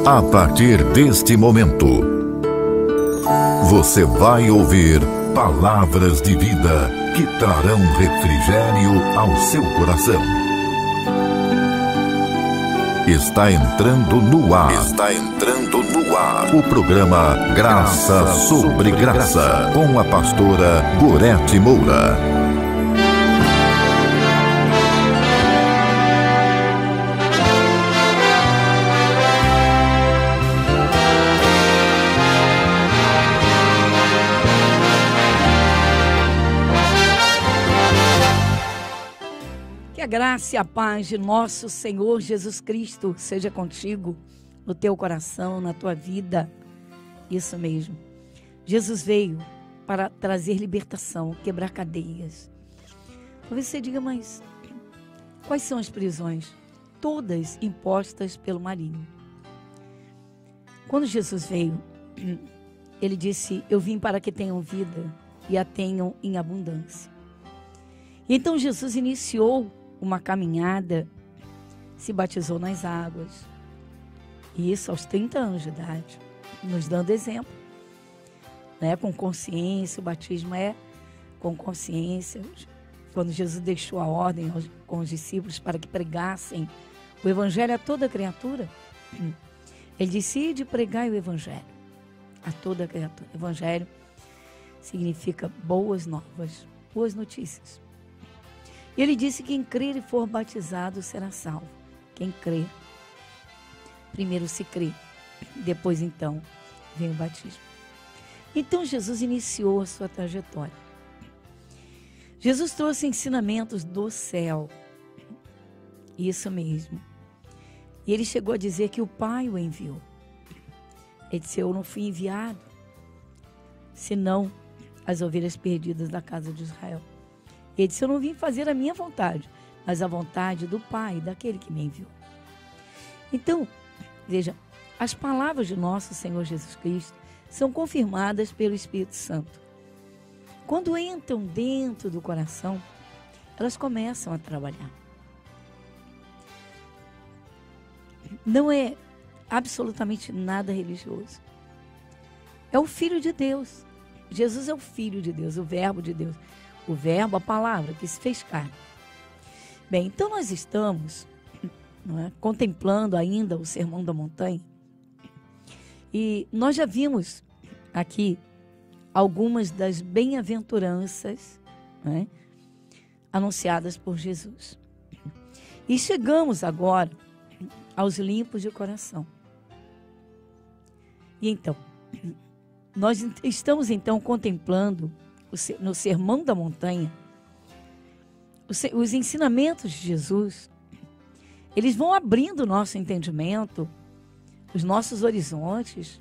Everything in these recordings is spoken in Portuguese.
A partir deste momento, você vai ouvir palavras de vida que trarão refrigério ao seu coração. Está entrando no ar. O programa Graça sobre Graça, com a pastora Gorete Moura. Que a graça e a paz de nosso Senhor Jesus Cristo seja contigo, no teu coração, na tua vida. Isso mesmo. Jesus veio para trazer libertação, quebrar cadeias. Talvez você diga, mas quais são as prisões? Todas impostas pelo maligno. Quando Jesus veio, ele disse: eu vim para que tenham vida e a tenham em abundância. E então Jesus iniciou uma caminhada, se batizou nas águas, e isso aos 30 anos de idade, nos dando exemplo, né? Com consciência. O batismo é com consciência. Quando Jesus deixou a ordem com os discípulos para que pregassem o evangelho a toda criatura, ele disse: ide pregai o evangelho a toda criatura. Evangelho significa boas novas, boas notícias. E ele disse: quem crer e for batizado será salvo. Quem crer, primeiro se crê, depois então vem o batismo. Então Jesus iniciou a sua trajetória. Jesus trouxe ensinamentos do céu. Isso mesmo. E ele chegou a dizer que o Pai o enviou. Ele disse: eu não fui enviado, senão as ovelhas perdidas da casa de Israel. Ele disse: eu não vim fazer a minha vontade, mas a vontade do Pai, daquele que me enviou. Então, veja, as palavras de nosso Senhor Jesus Cristo são confirmadas pelo Espírito Santo. Quando entram dentro do coração, elas começam a trabalhar. Não é absolutamente nada religioso. É o Filho de Deus. Jesus é o Filho de Deus, o Verbo de Deus. O Verbo, a palavra que se fez carne. Bem, então nós estamos, não é, contemplando ainda o Sermão da Montanha. E nós já vimos aqui algumas das bem-aventuranças, não é, anunciadas por Jesus. E chegamos agora aos limpos de coração. E então, nós estamos então contemplando no Sermão da Montanha, os ensinamentos de Jesus. Eles vão abrindo o nosso entendimento, os nossos horizontes,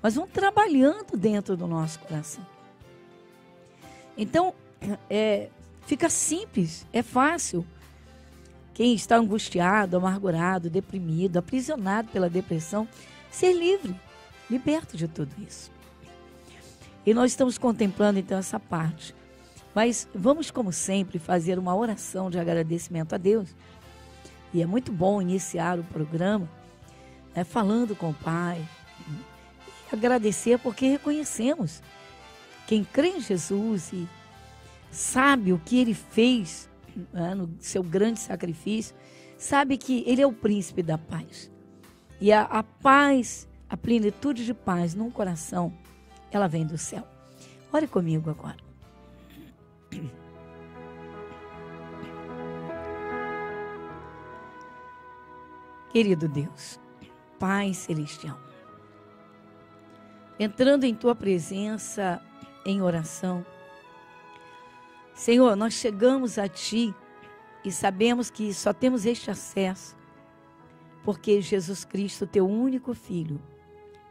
mas vão trabalhando dentro do nosso coração. Então, fica simples, é fácil. Quem está angustiado, amargurado, deprimido, aprisionado pela depressão, ser livre, liberto de tudo isso. E nós estamos contemplando então essa parte. Mas vamos, como sempre, fazer uma oração de agradecimento a Deus. E é muito bom iniciar o programa, né, falando com o Pai. E agradecer porque reconhecemos. Quem crê em Jesus e sabe o que Ele fez, né, no seu grande sacrifício, sabe que Ele é o príncipe da paz. E a paz, a plenitude de paz num coração, ela vem do céu. Ore comigo agora. Querido Deus, Pai Celestial, entrando em Tua presença em oração, Senhor, nós chegamos a Ti e sabemos que só temos este acesso porque Jesus Cristo, Teu único Filho,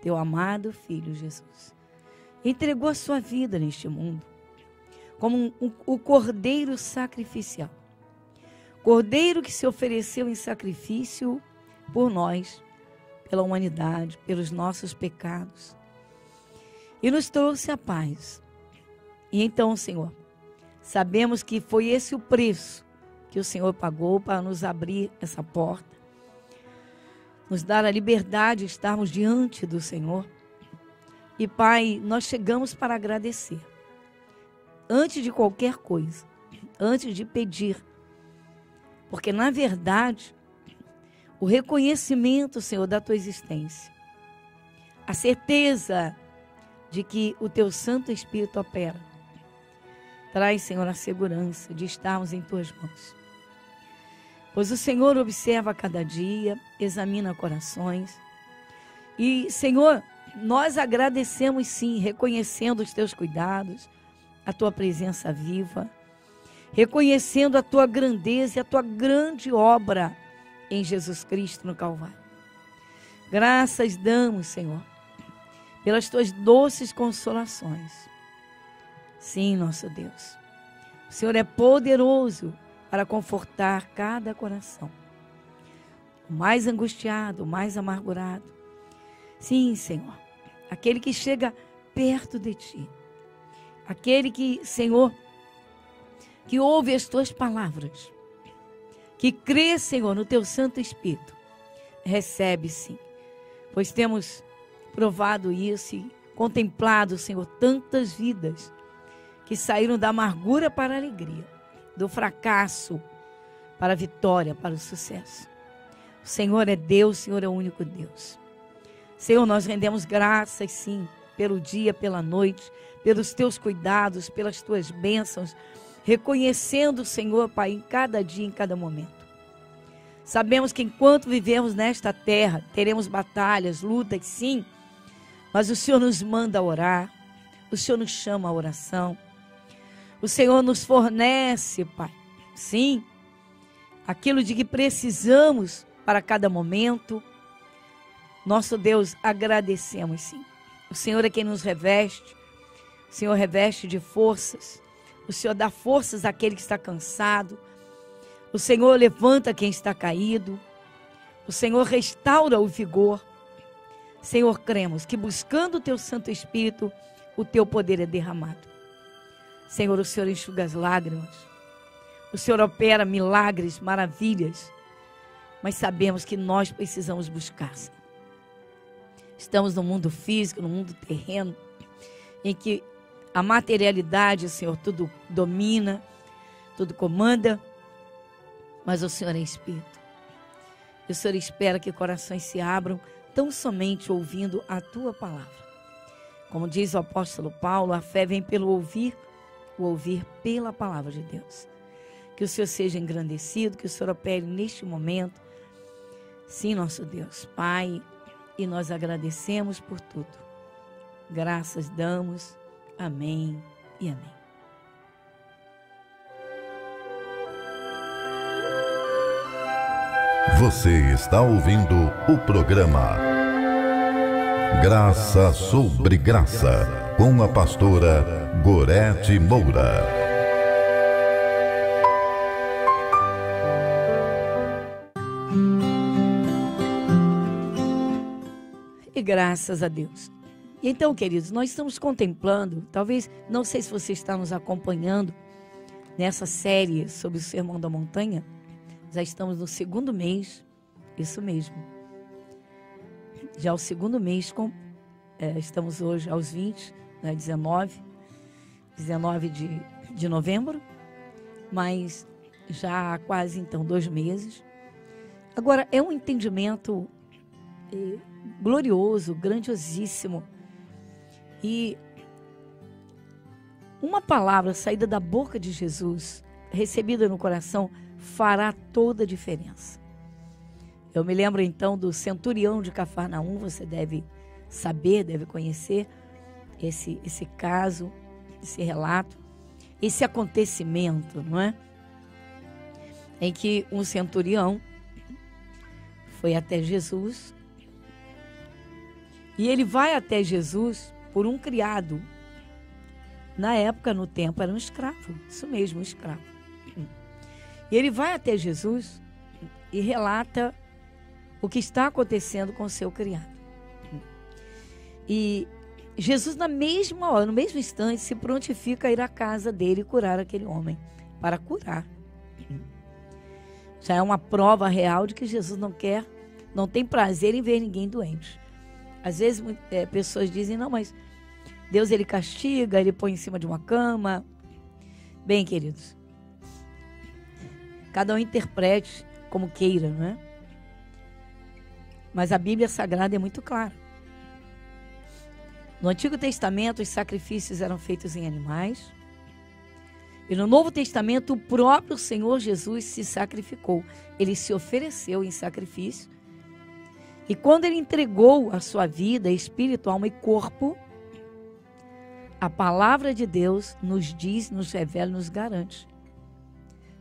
Teu amado Filho Jesus, entregou a sua vida neste mundo como o cordeiro sacrificial. Cordeiro que se ofereceu em sacrifício por nós, pela humanidade, pelos nossos pecados. E nos trouxe a paz. E então, Senhor, sabemos que foi esse o preço que o Senhor pagou para nos abrir essa porta. nos dar a liberdade de estarmos diante do Senhor. E, Pai, nós chegamos para agradecer. Antes de qualquer coisa, antes de pedir. Porque, na verdade, o reconhecimento, Senhor, da Tua existência, a certeza de que o Teu Santo Espírito opera, traz, Senhor, a segurança de estarmos em Tuas mãos. Pois o Senhor observa cada dia, examina corações. E, Senhor, nós agradecemos sim, reconhecendo os Teus cuidados, a Tua presença viva, reconhecendo a Tua grandeza e a Tua grande obra em Jesus Cristo no Calvário. Graças damos, Senhor, pelas Tuas doces consolações. Sim, nosso Deus, o Senhor é poderoso para confortar cada coração, o mais angustiado, o mais amargurado. Sim, Senhor, aquele que chega perto de Ti, aquele que, Senhor, que ouve as Tuas palavras, que crê, Senhor, no Teu Santo Espírito, recebe sim, pois temos provado isso e contemplado, Senhor, tantas vidas que saíram da amargura para a alegria, do fracasso para a vitória, para o sucesso. O Senhor é Deus, o Senhor é o único Deus. Senhor, nós rendemos graças, sim, pelo dia, pela noite, pelos Teus cuidados, pelas Tuas bênçãos, reconhecendo, Senhor, Pai, em cada dia, em cada momento. Sabemos que enquanto vivemos nesta terra, teremos batalhas, lutas, sim, mas o Senhor nos manda orar, o Senhor nos chama à oração, o Senhor nos fornece, Pai, sim, aquilo de que precisamos para cada momento. Nosso Deus, agradecemos sim. O Senhor é quem nos reveste, o Senhor reveste de forças, o Senhor dá forças àquele que está cansado, o Senhor levanta quem está caído, o Senhor restaura o vigor. Senhor, cremos que buscando o Teu Santo Espírito, o Teu poder é derramado. Senhor, o Senhor enxuga as lágrimas, o Senhor opera milagres, maravilhas, mas sabemos que nós precisamos buscar, Senhor. Estamos no mundo físico, no mundo terreno, em que a materialidade, Senhor, tudo domina, tudo comanda, mas o Senhor é Espírito. E o Senhor espera que corações se abram tão somente ouvindo a Tua palavra. Como diz o apóstolo Paulo, a fé vem pelo ouvir, o ouvir pela palavra de Deus. Que o Senhor seja engrandecido, que o Senhor opere neste momento. Sim, nosso Deus, Pai, e nós agradecemos por tudo. Graças damos. Amém e amém. Você está ouvindo o programa Graça sobre Graça, com a pastora Gorete Moura. E graças a Deus. E então, queridos, nós estamos contemplando, talvez, não sei se você está nos acompanhando nessa série sobre o Sermão da Montanha. Já estamos no segundo mês, isso mesmo. Já o segundo mês, estamos hoje aos 20, né, 19 de novembro, mas já há quase, então, 2 meses. Agora, é um entendimento glorioso, grandiosíssimo. E uma palavra saída da boca de Jesus, recebida no coração, fará toda a diferença. Eu me lembro então do centurião de Cafarnaum, você deve saber, deve conhecer esse caso, esse relato, esse acontecimento, não é? Em que um centurião foi até Jesus e ele vai até Jesus por um criado. Na época, no tempo, era um escravo, isso mesmo, um escravo. E ele vai até Jesus e relata o que está acontecendo com o seu criado. E Jesus, na mesma hora, no mesmo instante, se prontifica a ir à casa dele e curar aquele homem, para curar. Já é uma prova real de que Jesus não quer não tem prazer em ver ninguém doente. Às vezes pessoas dizem, não, mas Deus ele castiga, ele põe em cima de uma cama. Bem, queridos, cada um interprete como queira, não é? Mas a Bíblia Sagrada é muito clara. No Antigo Testamento, os sacrifícios eram feitos em animais. E no Novo Testamento, o próprio Senhor Jesus se sacrificou. Ele se ofereceu em sacrifício. E quando ele entregou a sua vida, espírito, alma e corpo, a palavra de Deus nos diz, nos revela, nos garante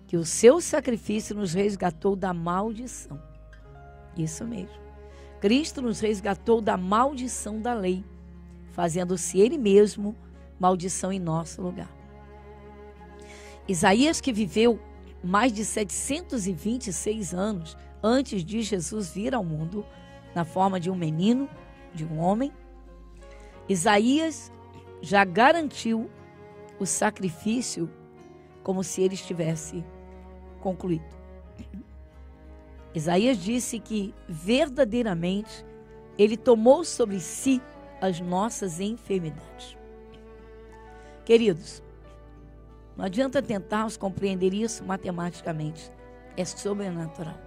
que o seu sacrifício nos resgatou da maldição. Isso mesmo. Cristo nos resgatou da maldição da lei, fazendo-se ele mesmo maldição em nosso lugar. Isaías, que viveu mais de 726 anos antes de Jesus vir ao mundo, na forma de um menino, de um homem, Isaías já garantiu o sacrifício como se ele estivesse concluído. Isaías disse que verdadeiramente ele tomou sobre si as nossas enfermidades. Queridos, não adianta tentarmos compreender isso matematicamente. É sobrenatural.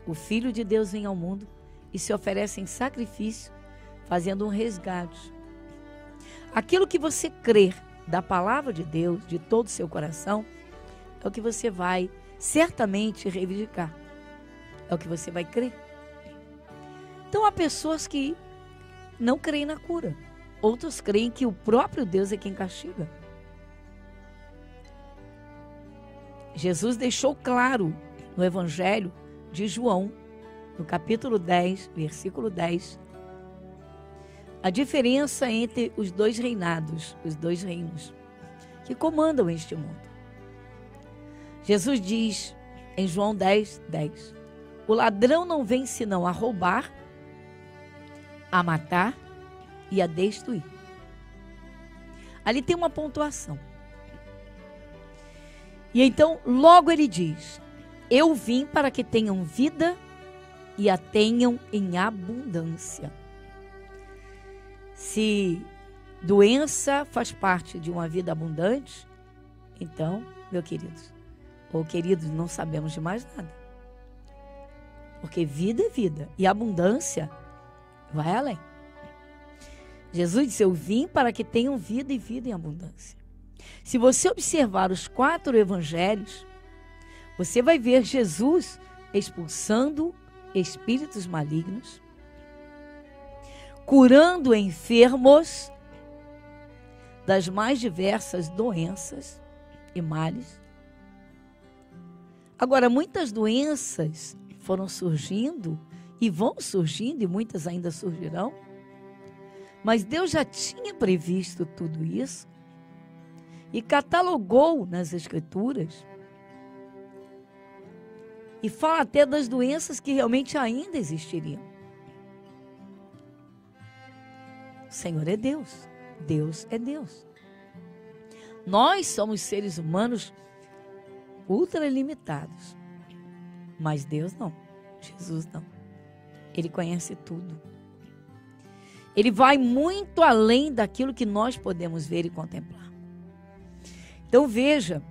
O Filho de Deus vem ao mundo e se oferece em sacrifício, fazendo um resgate. Aquilo que você crer da palavra de Deus, de todo o seu coração, é o que você vai certamente reivindicar. É o que você vai crer. Então há pessoas que não creem na cura. Outros creem que o próprio Deus é quem castiga. Jesus deixou claro no Evangelho de João, no capítulo 10, versículo 10, a diferença entre os dois reinados, os dois reinos, que comandam este mundo. Jesus diz em João 10, 10, o ladrão não vem senão a roubar, a matar e a destruir. Ali tem uma pontuação. E então, logo ele diz, eu vim para que tenham vida e a tenham em abundância. Se doença faz parte de uma vida abundante, então, meu queridos, ou queridos, não sabemos de mais nada. Porque vida é vida e abundância vai além. Jesus disse, eu vim para que tenham vida e vida em abundância. Se você observar os 4 evangelhos, você vai ver Jesus expulsando espíritos malignos, curando enfermos das mais diversas doenças e males. Agora, muitas doenças foram surgindo e vão surgindo, e muitas ainda surgirão, mas Deus já tinha previsto tudo isso e catalogou nas Escrituras e fala até das doenças que realmente ainda existiriam. O Senhor é Deus, Deus é Deus. Nós somos seres humanos ultralimitados, mas Deus não, Jesus não. Ele conhece tudo. Ele vai muito além daquilo que nós podemos ver e contemplar. Então veja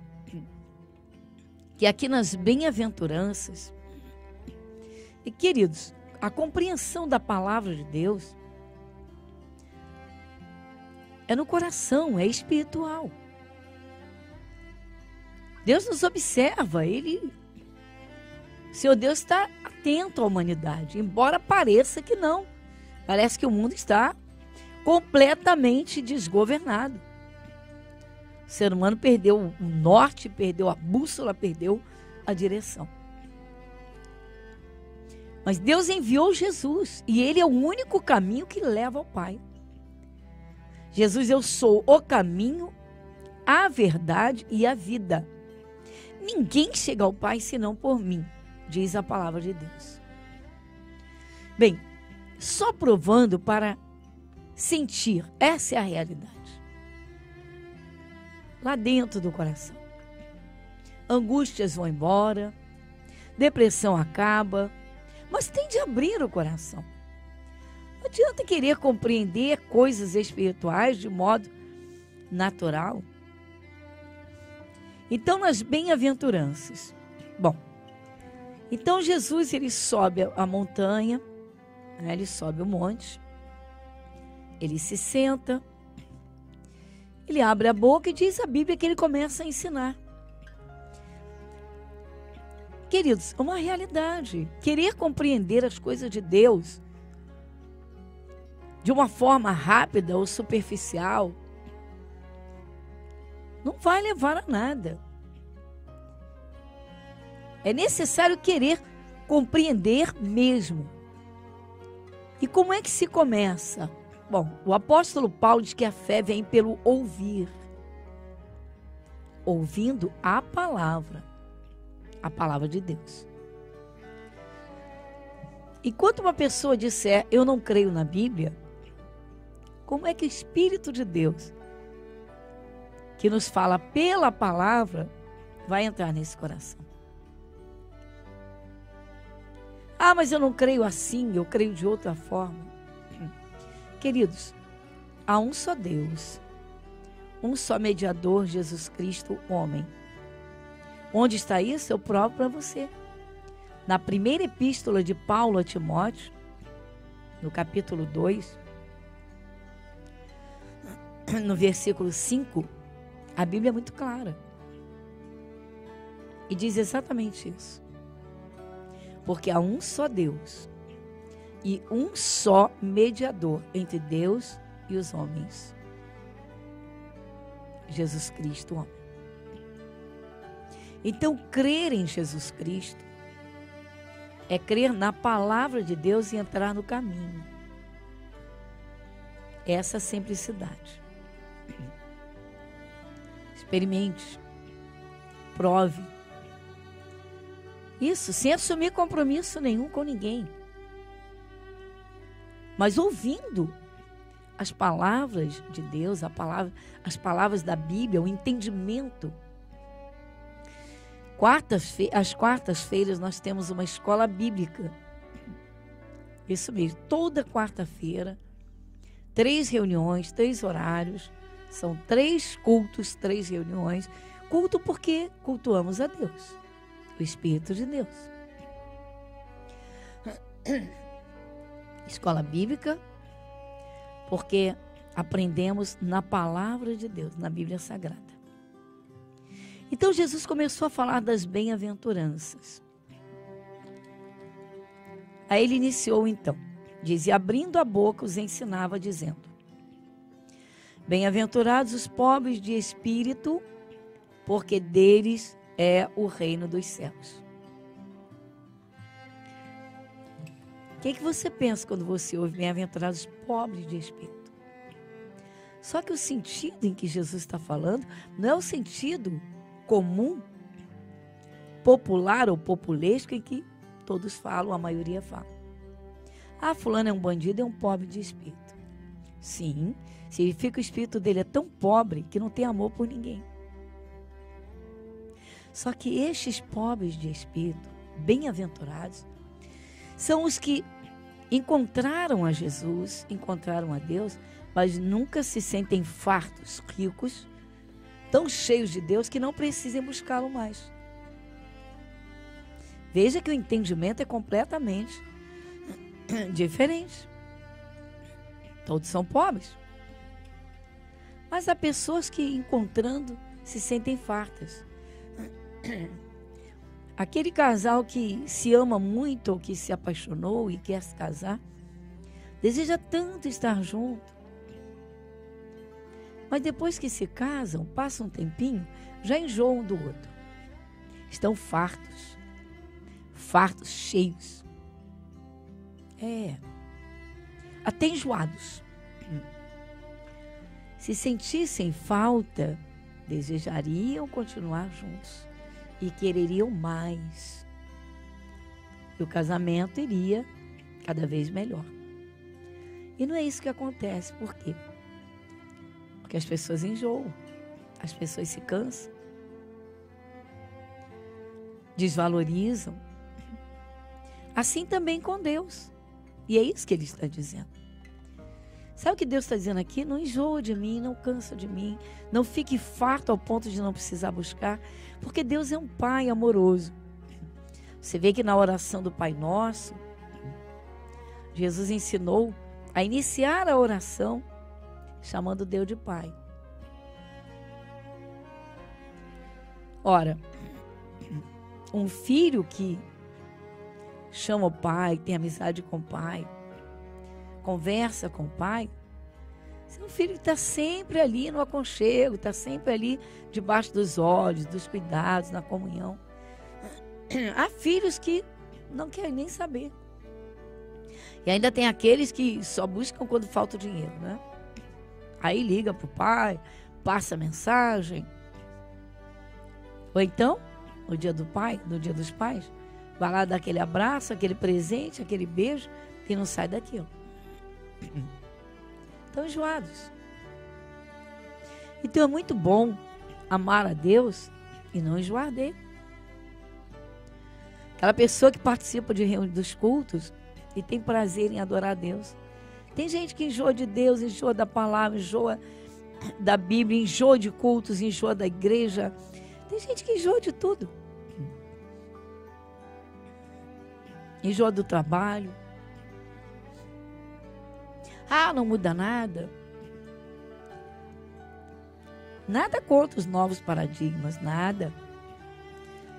que aqui nas bem-aventuranças, e queridos, a compreensão da palavra de Deus é no coração, é espiritual. Deus nos observa, o Senhor Deus está atento à humanidade, embora pareça que não. Parece que o mundo está completamente desgovernado. O ser humano perdeu o norte, perdeu a bússola, perdeu a direção. Mas Deus enviou Jesus e Ele é o único caminho que leva ao Pai. Jesus, eu sou o caminho, a verdade e a vida. Ninguém chega ao Pai senão por mim, diz a palavra de Deus. Bem, só provando para sentir, essa é a realidade. Lá dentro do coração. Angústias vão embora, depressão acaba, mas tem de abrir o coração. Não adianta querer compreender coisas espirituais de modo natural. Então, nas bem-aventuranças. Bom, então Jesus, ele sobe a montanha, né? Ele sobe o monte, ele se senta, ele abre a boca e diz a Bíblia que ele começa a ensinar. Queridos, é uma realidade. Querer compreender as coisas de Deus de uma forma rápida ou superficial não vai levar a nada. É necessário querer compreender mesmo. E como é que se começa? Bom, o apóstolo Paulo diz que a fé vem pelo ouvir. Ouvindo a palavra de Deus. Enquanto uma pessoa disser, eu não creio na Bíblia, como é que o Espírito de Deus, que nos fala pela palavra, vai entrar nesse coração? Ah, mas eu não creio assim, eu creio de outra forma. Queridos, há um só Deus, um só mediador, Jesus Cristo, homem. Onde está isso? Eu provo para você. Na primeira epístola de Paulo a Timóteo, no capítulo 2, no versículo 5, a Bíblia é muito clara. E diz exatamente isso. Porque há um só Deus e um só mediador entre Deus e os homens. Jesus Cristo, homem. Então, crer em Jesus Cristo é crer na palavra de Deus e entrar no caminho. Essa simplicidade. Experimente. Prove. Isso sem assumir compromisso nenhum com ninguém. Mas ouvindo as palavras de Deus, as palavras da Bíblia, o entendimento. Às quartas-feiras nós temos uma escola bíblica. Isso mesmo, toda quarta-feira, 3 reuniões, 3 horários, são 3 cultos, 3 reuniões. Culto porque cultuamos a Deus, o Espírito de Deus. Escola bíblica, porque aprendemos na palavra de Deus, na Bíblia Sagrada. Então Jesus começou a falar das bem-aventuranças. Aí ele iniciou então, dizia, abrindo a boca os ensinava dizendo, bem-aventurados os pobres de espírito, porque deles é o reino dos céus. O que você pensa quando você ouve bem-aventurados pobres de espírito? Só que o sentido em que Jesus está falando não é o sentido comum, popular ou populesco em que todos falam, a maioria fala. Ah, fulano é um bandido, é um pobre de espírito. Sim, significa que o espírito dele é tão pobre que não tem amor por ninguém. Só que estes pobres de espírito, bem-aventurados, são os que encontraram a Jesus, encontraram a Deus, mas nunca se sentem fartos, ricos, tão cheios de Deus que não precisem buscá-lo mais. Veja que o entendimento é completamente diferente. Todos são pobres. Mas há pessoas que, encontrando, se sentem fartas. Aquele casal que se ama muito ou que se apaixonou e quer se casar, deseja tanto estar junto. Mas depois que se casam, passa um tempinho, já enjoam do outro. Estão fartos. Fartos, cheios. Até enjoados. Se sentissem falta, desejariam continuar juntos e quereriam mais. E o casamento iria cada vez melhor. E não é isso que acontece. Por quê? Porque as pessoas enjoam, as pessoas se cansam, desvalorizam. assim também com Deus. E é isso que ele está dizendo. Sabe o que Deus está dizendo aqui? Não enjoa de mim, não cansa de mim, não fique farto ao ponto de não precisar buscar, porque Deus é um Pai amoroso. Você vê que na oração do Pai Nosso, Jesus ensinou a iniciar a oração chamando Deus de Pai. Ora, um filho que chama o pai, tem amizade com o pai, conversa com o pai, é um filho que está sempre ali no aconchego, está sempre ali debaixo dos olhos, dos cuidados, na comunhão. Há filhos que não querem nem saber. E ainda tem aqueles que só buscam quando falta o dinheiro, né? Aí liga para o pai, passa mensagem. Ou então, no dia do pai, no dia dos pais, vai lá dar aquele abraço, aquele presente, aquele beijo e não sai daquilo. Estão enjoados. Então é muito bom amar a Deus e não enjoar dele. Aquela pessoa que participa de reuniões dos cultos e tem prazer em adorar a Deus. Tem gente que enjoa de Deus, enjoa da palavra, enjoa da Bíblia, enjoa de cultos, enjoa da igreja. Tem gente que enjoa de tudo. Enjoa do trabalho. Ah, não muda nada. Nada contra os novos paradigmas, nada.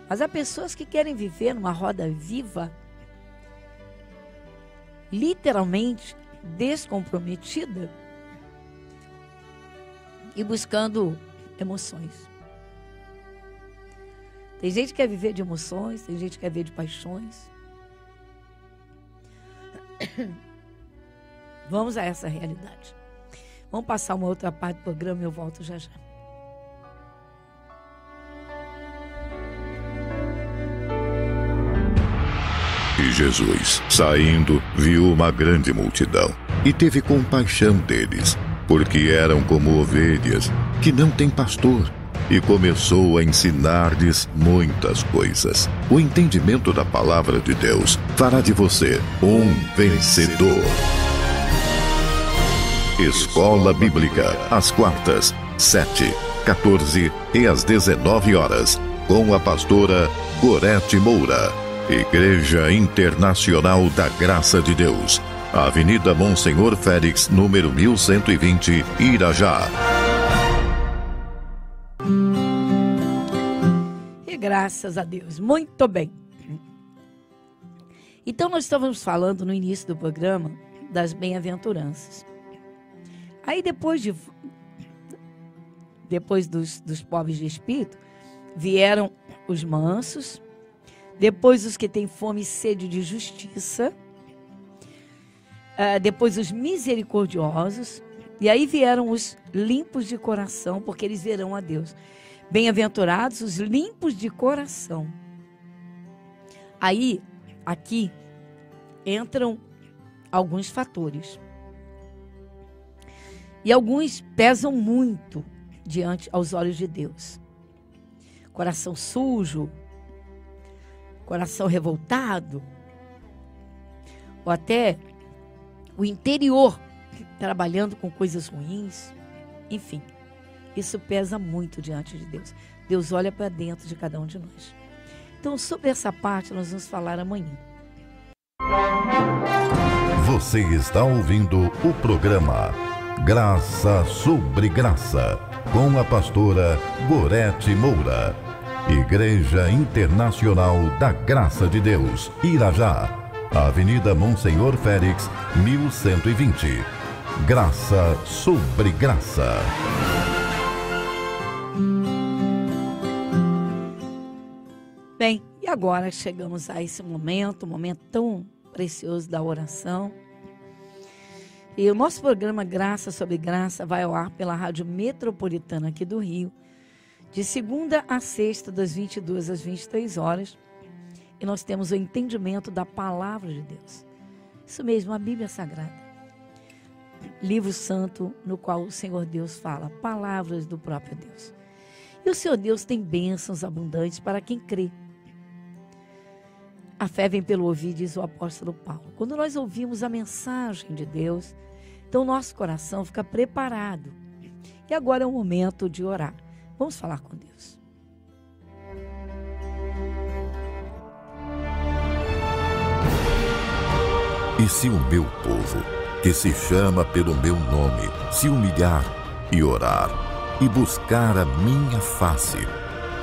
Mas há pessoas que querem viver numa roda viva, literalmente descomprometida e buscando emoções. Tem gente que quer viver de emoções, tem gente que quer viver de paixões. Vamos a essa realidade. Vamos passar uma outra parte do programa e eu volto já já. E Jesus, saindo, viu uma grande multidão e teve compaixão deles, porque eram como ovelhas que não têm pastor, e começou a ensinar-lhes muitas coisas. O entendimento da palavra de Deus fará de você um vencedor. Escola Bíblica, às quartas, 7, 14 e às 19 horas, com a pastora Gorete Moura. Igreja Internacional da Graça de Deus, Avenida Monsenhor Félix, número 1120, Irajá. E graças a Deus, muito bem. Então nós estávamos falando no início do programa das bem-aventuranças. Aí depois dos pobres de espírito, vieram os mansos, depois os que têm fome e sede de justiça, depois os misericordiosos, e aí vieram os limpos de coração, porque eles verão a Deus. Bem-aventurados os limpos de coração. Aí, aqui, entram alguns fatores. E alguns pesam muito diante aos olhos de Deus. Coração sujo, coração revoltado, ou até o interior trabalhando com coisas ruins. Enfim, isso pesa muito diante de Deus. Deus olha para dentro de cada um de nós. Então, sobre essa parte, nós vamos falar amanhã. Você está ouvindo o programa Graça sobre Graça, com a pastora Gorete Moura. Igreja Internacional da Graça de Deus, Irajá, Avenida Monsenhor Félix, 1120. Graça sobre Graça. Bem, e agora chegamos a esse momento, um momento tão precioso da oração. E o nosso programa Graça sobre Graça vai ao ar pela Rádio Metropolitana aqui do Rio, de segunda a sexta, das 22 às 23 horas. E nós temos o entendimento da palavra de Deus. Isso mesmo, a Bíblia Sagrada. Livro santo no qual o Senhor Deus fala, palavras do próprio Deus. E o Senhor Deus tem bênçãos abundantes para quem crê. A fé vem pelo ouvir, diz o apóstolo Paulo. Quando nós ouvimos a mensagem de Deus, então nosso coração fica preparado. E agora é o momento de orar. Vamos falar com Deus. E se o meu povo, que se chama pelo meu nome, se humilhar e orar, e buscar a minha face,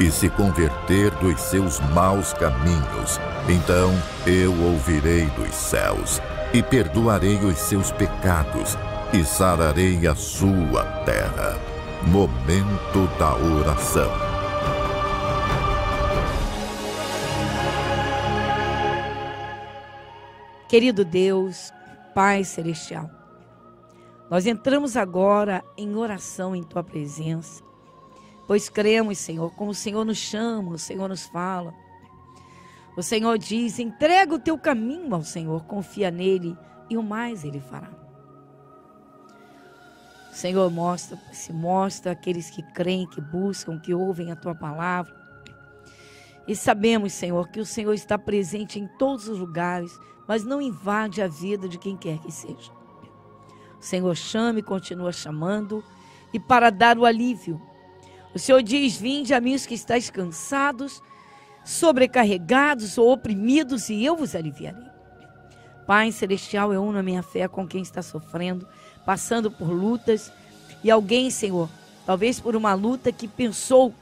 e se converter dos seus maus caminhos, então eu ouvirei dos céus, e perdoarei os seus pecados, e sararei a sua terra. Momento da oração. Querido Deus, Pai Celestial, nós entramos agora em oração em Tua presença, pois cremos, Senhor, como o Senhor nos chama, o Senhor nos fala. O Senhor diz, entrega o teu caminho ao Senhor, confia nele e o mais ele fará. O Senhor se mostra àqueles que creem, que buscam, que ouvem a tua palavra. E sabemos, Senhor, que o Senhor está presente em todos os lugares, mas não invade a vida de quem quer que seja. O Senhor chama e continua chamando, e para dar o alívio. O Senhor diz, vinde a mim os que estáis cansados, sobrecarregados ou oprimidos, e eu vos aliviarei. Pai Celestial, eu uno a minha fé com quem está sofrendo, passando por lutas, e alguém, Senhor, talvez por uma luta que pensou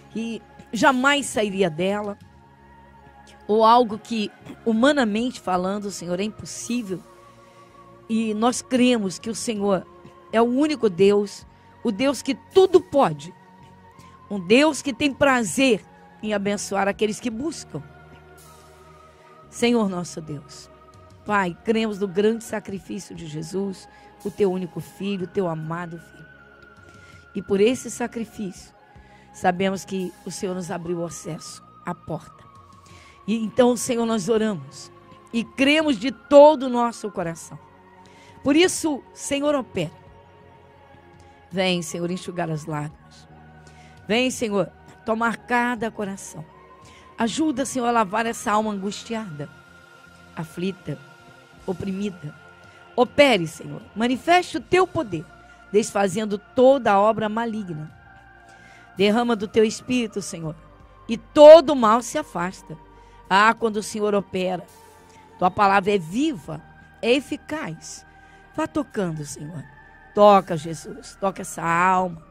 que jamais sairia dela, ou algo que, humanamente falando, Senhor, é impossível, e nós cremos que o Senhor é o único Deus, o Deus que tudo pode, um Deus que tem prazer em abençoar aqueles que buscam. Senhor nosso Deus, Pai, cremos no grande sacrifício de Jesus, o teu único filho, o teu amado filho. E por esse sacrifício, sabemos que o Senhor nos abriu o acesso, a porta. E então, Senhor, nós oramos e cremos de todo o nosso coração. Por isso, Senhor, opera. Vem, Senhor, enxugar as lágrimas. Vem, Senhor, tomar cada coração. Ajuda, Senhor, a lavar essa alma angustiada, aflita, oprimida. Opere, Senhor, manifeste o teu poder, desfazendo toda a obra maligna. Derrama do teu espírito, Senhor, e todo o mal se afasta. Ah, quando o Senhor opera, tua palavra é viva, é eficaz. Vá tocando, Senhor. Toca, Jesus, toca essa alma.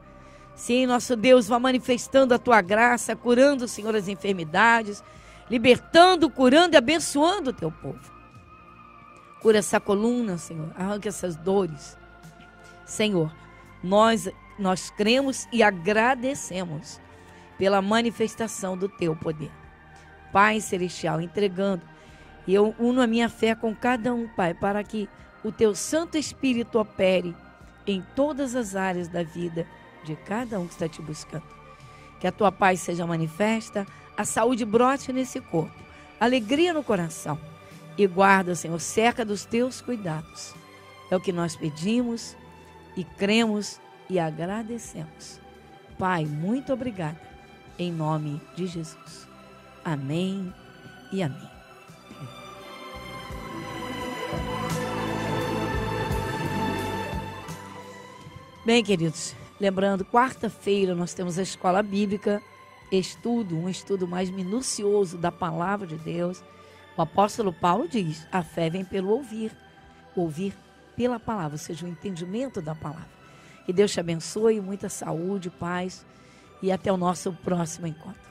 Sim, nosso Deus, vá manifestando a tua graça, curando, Senhor, as enfermidades, libertando, curando e abençoando o teu povo. Cura essa coluna, Senhor, arranca essas dores. Senhor, nós cremos e agradecemos pela manifestação do teu poder. Pai Celestial, entregando, e eu uno a minha fé com cada um, Pai, para que o teu Santo Espírito opere em todas as áreas da vida de cada um que está te buscando. Que a tua paz seja manifesta, a saúde brote nesse corpo, alegria no coração. E guarda, Senhor, cerca dos teus cuidados. É o que nós pedimos e cremos e agradecemos. Pai, muito obrigada. Em nome de Jesus. Amém e amém. Bem, queridos, lembrando, quarta-feira nós temos a Escola Bíblica, um estudo mais minucioso da Palavra de Deus. O apóstolo Paulo diz, a fé vem pelo ouvir pela palavra, ou seja, o entendimento da palavra. Que Deus te abençoe, muita saúde, paz e até o nosso próximo encontro.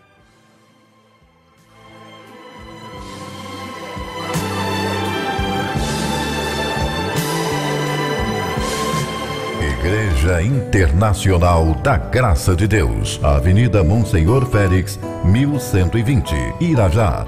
Igreja Internacional da Graça de Deus, Avenida Monsenhor Félix, 1120, Irajá.